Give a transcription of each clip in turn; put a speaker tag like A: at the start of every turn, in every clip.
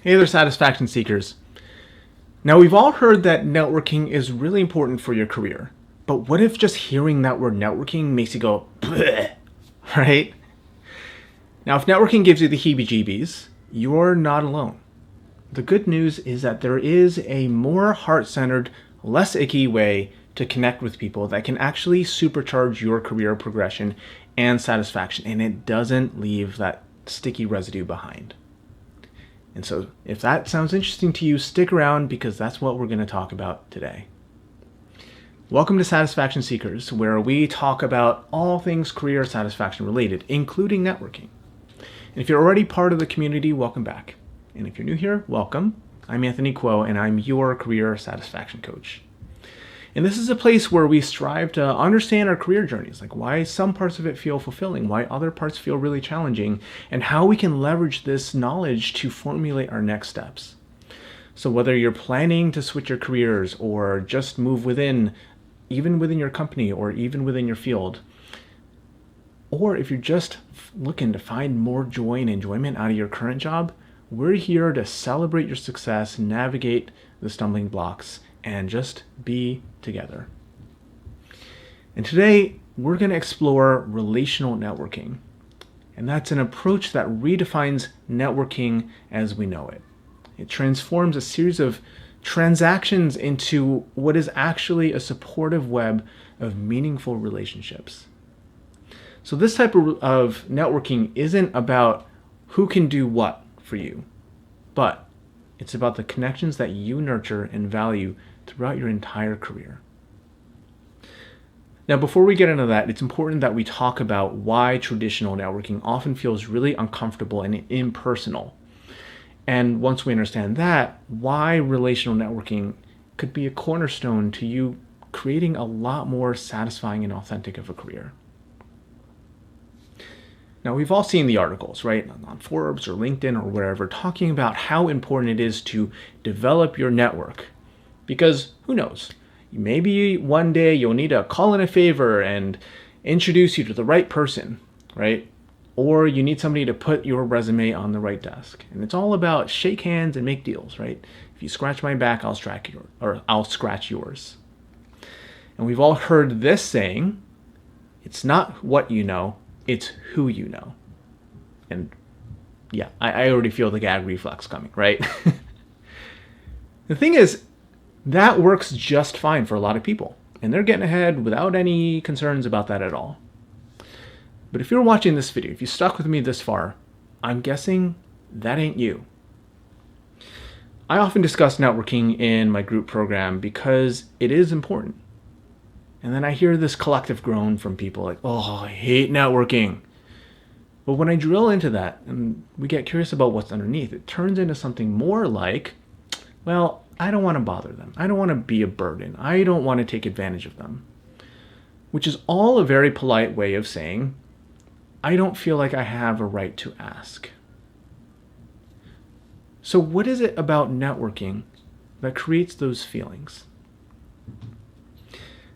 A: Hey there, satisfaction seekers. Now, we've all heard that networking is really important for your career. But what if just hearing that word networking makes you go, bleh, right? Now, if networking gives you the heebie-jeebies, you're not alone. The good news is that there is a more heart-centered, less icky way to connect with people that can actually supercharge your career progression and satisfaction, and it doesn't leave that sticky residue behind. And so if that sounds interesting to you, stick around because that's what we're going to talk about today. Welcome to Satisfaction Seekers, where we talk about all things career satisfaction related, including networking. And if you're already part of the community, welcome back. And if you're new here, welcome. I'm Anthony Kuo, and I'm your career satisfaction coach. And this is a place where we strive to understand our career journeys, like why some parts of it feel fulfilling, why other parts feel really challenging, and how we can leverage this knowledge to formulate our next steps. So whether you're planning to switch your careers or just move within, even within your company or even within your field, or if you're just looking to find more joy and enjoyment out of your current job, we're here to celebrate your success, navigate the stumbling blocks, and just be together. And today, we're going to explore relational networking. And that's an approach that redefines networking as we know it. It transforms a series of transactions into what is actually a supportive web of meaningful relationships. So this type of networking isn't about who can do what for you, but it's about the connections that you nurture and value throughout your entire career. Now, before we get into that, it's important that we talk about why traditional networking often feels really uncomfortable and impersonal. And once we understand that, why relational networking could be a cornerstone to you creating a lot more satisfying and authentic of a career. Now, we've all seen the articles, right, on Forbes or LinkedIn or wherever, talking about how important it is to develop your network. Because who knows, maybe one day you'll need to call in a favor and introduce you to the right person, right? Or you need somebody to put your resume on the right desk. And it's all about shake hands and make deals, right? If you scratch my back, I'll scratch yours. And we've all heard this saying, it's not what you know, it's who you know. And yeah, I already feel the gag reflex coming, right? The thing is, that works just fine for a lot of people, and they're getting ahead without any concerns about that at all. But if you're watching this video, if you stuck with me this far, I'm guessing that ain't you. I often discuss networking in my group program because it is important. And then I hear this collective groan from people like, oh, I hate networking. But when I drill into that and we get curious about what's underneath, it turns into something more like, well, I don't want to bother them. I don't want to be a burden. I don't want to take advantage of them. Which is all a very polite way of saying, I don't feel like I have a right to ask. So what is it about networking that creates those feelings?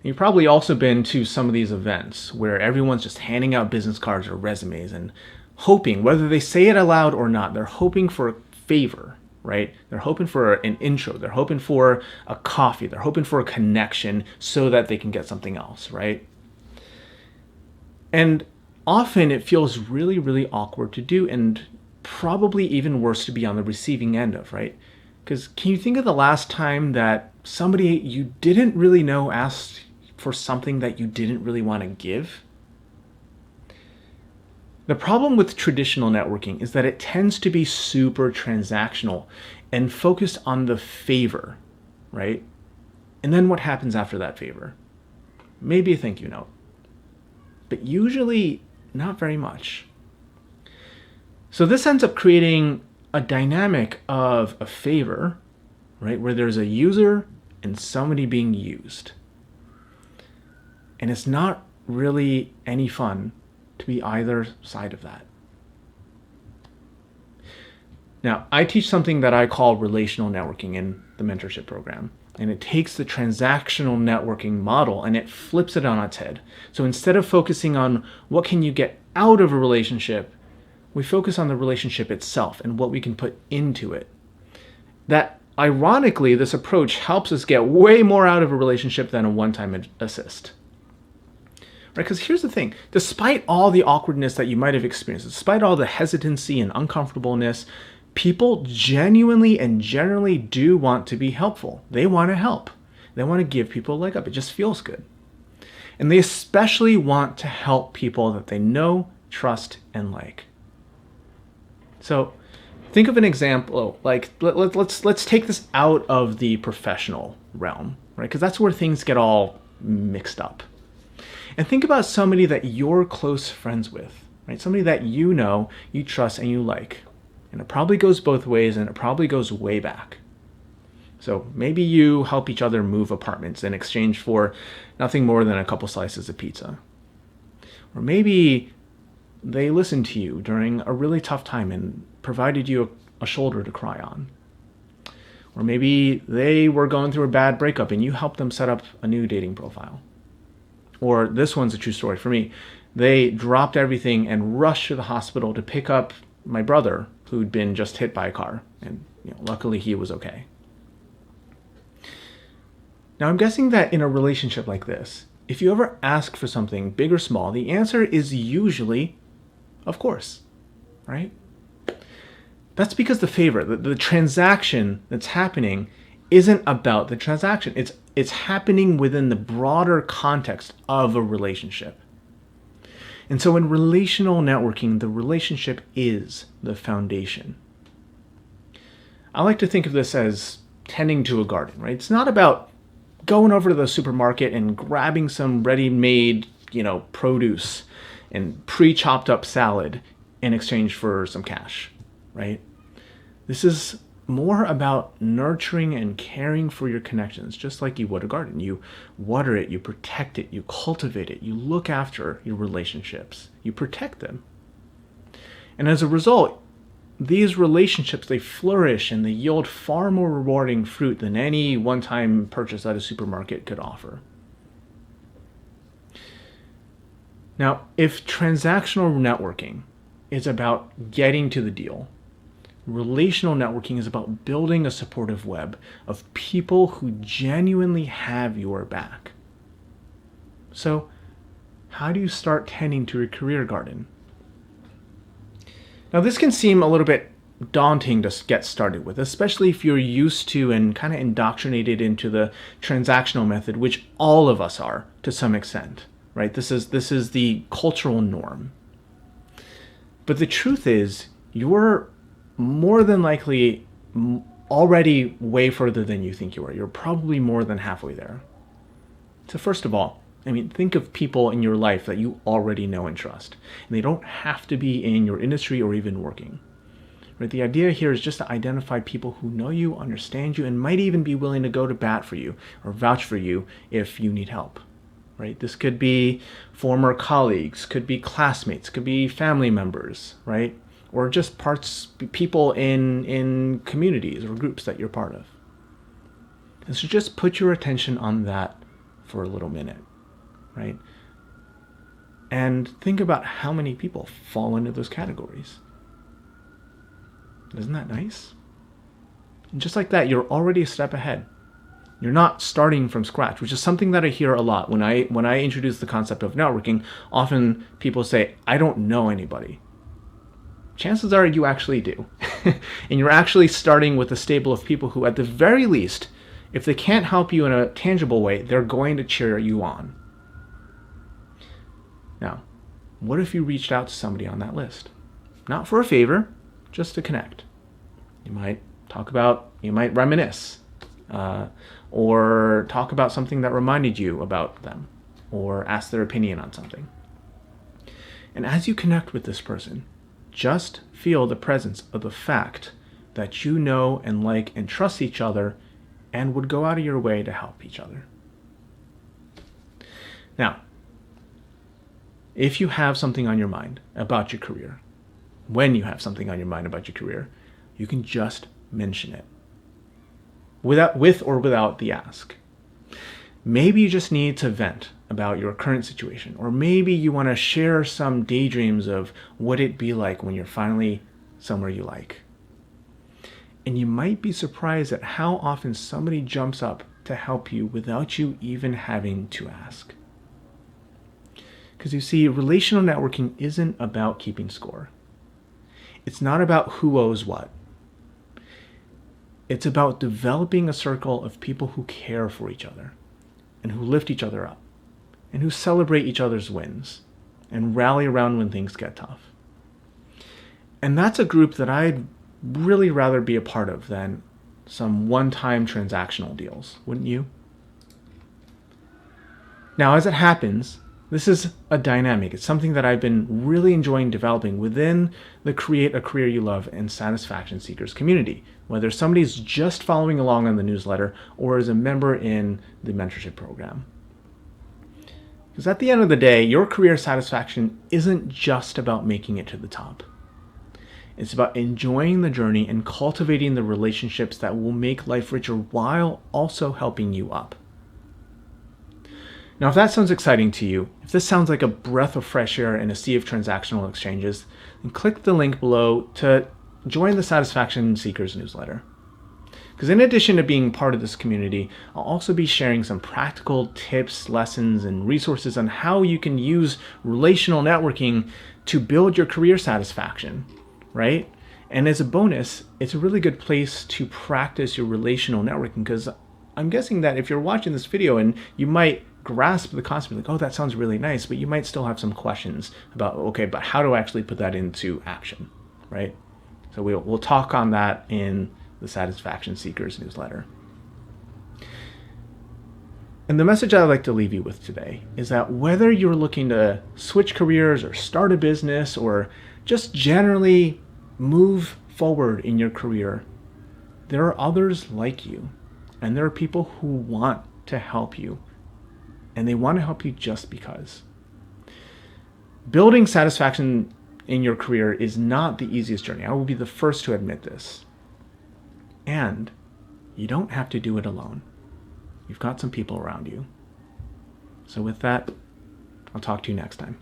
A: You've probably also been to some of these events where everyone's just handing out business cards or resumes and hoping, whether they say it aloud or not, they're hoping for a favor. Right? They're hoping for an intro. They're hoping for a coffee. They're hoping for a connection so that they can get something else, right? And often it feels really, really awkward to do and probably even worse to be on the receiving end of, right? Because can you think of the last time that somebody you didn't really know asked for something that you didn't really want to give? The problem with traditional networking is that it tends to be super transactional and focused on the favor, right? And then what happens after that favor? Maybe a thank you note, but usually not very much. So this ends up creating a dynamic of a favor, right? Where there's a user and somebody being used. And it's not really any fun to be either side of that. Now, I teach something that I call relational networking in the mentorship program. And it takes the transactional networking model and it flips it on its head. So instead of focusing on what can you get out of a relationship, we focus on the relationship itself and what we can put into it. that ironically, this approach helps us get way more out of a relationship than a one-time assist. Right? Because here's the thing, despite all the awkwardness that you might have experienced, despite all the hesitancy and uncomfortableness, people genuinely and generally do want to be helpful. They want to help. They want to give people a leg up. It just feels good. And they especially want to help people that they know, trust, and like. So think of an example, like let's take this out of the professional realm, right? Because that's where things get all mixed up. And think about somebody that you're close friends with, right? Somebody that you know, you trust, and you like. And it probably goes both ways, and it probably goes way back. So maybe you help each other move apartments in exchange for nothing more than a couple slices of pizza. Or maybe they listened to you during a really tough time and provided you a shoulder to cry on. Or maybe they were going through a bad breakup and you helped them set up a new dating profile. Or this one's a true story for me. They dropped everything and rushed to the hospital to pick up my brother who'd been just hit by a car. And luckily he was okay. Now I'm guessing that in a relationship like this, if you ever ask for something big or small, the answer is usually, of course, right? That's because the favor, the transaction that's happening isn't about the transaction. It's happening within the broader context of a relationship. And so in relational networking, the relationship is the foundation. I like to think of this as tending to a garden, right? It's not about going over to the supermarket and grabbing some ready-made, produce and pre-chopped up salad in exchange for some cash, right? This is more about nurturing and caring for your connections, just like you would a garden. You water it, you protect it, you cultivate it, you look after your relationships, you protect them. And as a result, these relationships, they flourish and they yield far more rewarding fruit than any one-time purchase at a supermarket could offer. Now, if transactional networking is about getting to the deal, relational networking is about building a supportive web of people who genuinely have your back. So, how do you start tending to your career garden? Now, this can seem a little bit daunting to get started with, especially if you're used to and kind of indoctrinated into the transactional method, which all of us are to some extent, right? This is the cultural norm. But the truth is, you're more than likely already way further than you think you are. You're probably more than halfway there. So first of all, think of people in your life that you already know and trust. And they don't have to be in your industry or even working. Right? The idea here is just to identify people who know you, understand you, and might even be willing to go to bat for you or vouch for you if you need help. Right? This could be former colleagues, could be classmates, could be family members, right? Or just people in communities or groups that you're part of. And so just put your attention on that for a little minute, right? And think about how many people fall into those categories. Isn't that nice? And just like that, you're already a step ahead. You're not starting from scratch, which is something that I hear a lot. When I introduce the concept of networking, often people say, I don't know anybody. Chances are you actually do. And you're actually starting with a stable of people who, at the very least, if they can't help you in a tangible way, they're going to cheer you on. Now, what if you reached out to somebody on that list? Not for a favor, just to connect. You might reminisce, or talk about something that reminded you about them, or ask their opinion on something. And as you connect with this person, just feel the presence of the fact that you know and like and trust each other and would go out of your way to help each other. Now, if you have something on your mind about your career, when you have something on your mind about your career, you can just mention it. With or without the ask. Maybe you just need to vent about your current situation, or maybe you want to share some daydreams of what it'd be like when you're finally somewhere you like. And you might be surprised at how often somebody jumps up to help you without you even having to ask. Because you see, relational networking isn't about keeping score. It's not about who owes what. It's about developing a circle of people who care for each other and who lift each other up and who celebrate each other's wins and rally around when things get tough. And that's a group that I'd really rather be a part of than some one-time transactional deals, wouldn't you? Now, as it happens, this is a dynamic. It's something that I've been really enjoying developing within the Create a Career You Love and Satisfaction Seekers community, whether somebody's just following along on the newsletter or is a member in the mentorship program. Because at the end of the day, your career satisfaction isn't just about making it to the top. It's about enjoying the journey and cultivating the relationships that will make life richer while also helping you up. Now, if that sounds exciting to you, if this sounds like a breath of fresh air in a sea of transactional exchanges, then click the link below to join the Satisfaction Seekers newsletter. Because in addition to being part of this community, I'll also be sharing some practical tips, lessons, and resources on how you can use relational networking to build your career satisfaction, right? And as a bonus, it's a really good place to practice your relational networking, because I'm guessing that if you're watching this video and you might grasp the concept, like, oh, that sounds really nice, but you might still have some questions about, okay, but how do I actually put that into action, right? So we'll talk on that in the Satisfaction Seekers newsletter. And the message I'd like to leave you with today is that whether you're looking to switch careers or start a business or just generally move forward in your career, there are others like you, and there are people who want to help you. And they want to help you just because. Building satisfaction in your career is not the easiest journey. I will be the first to admit this. And you don't have to do it alone. You've got some people around you. So with that, I'll talk to you next time.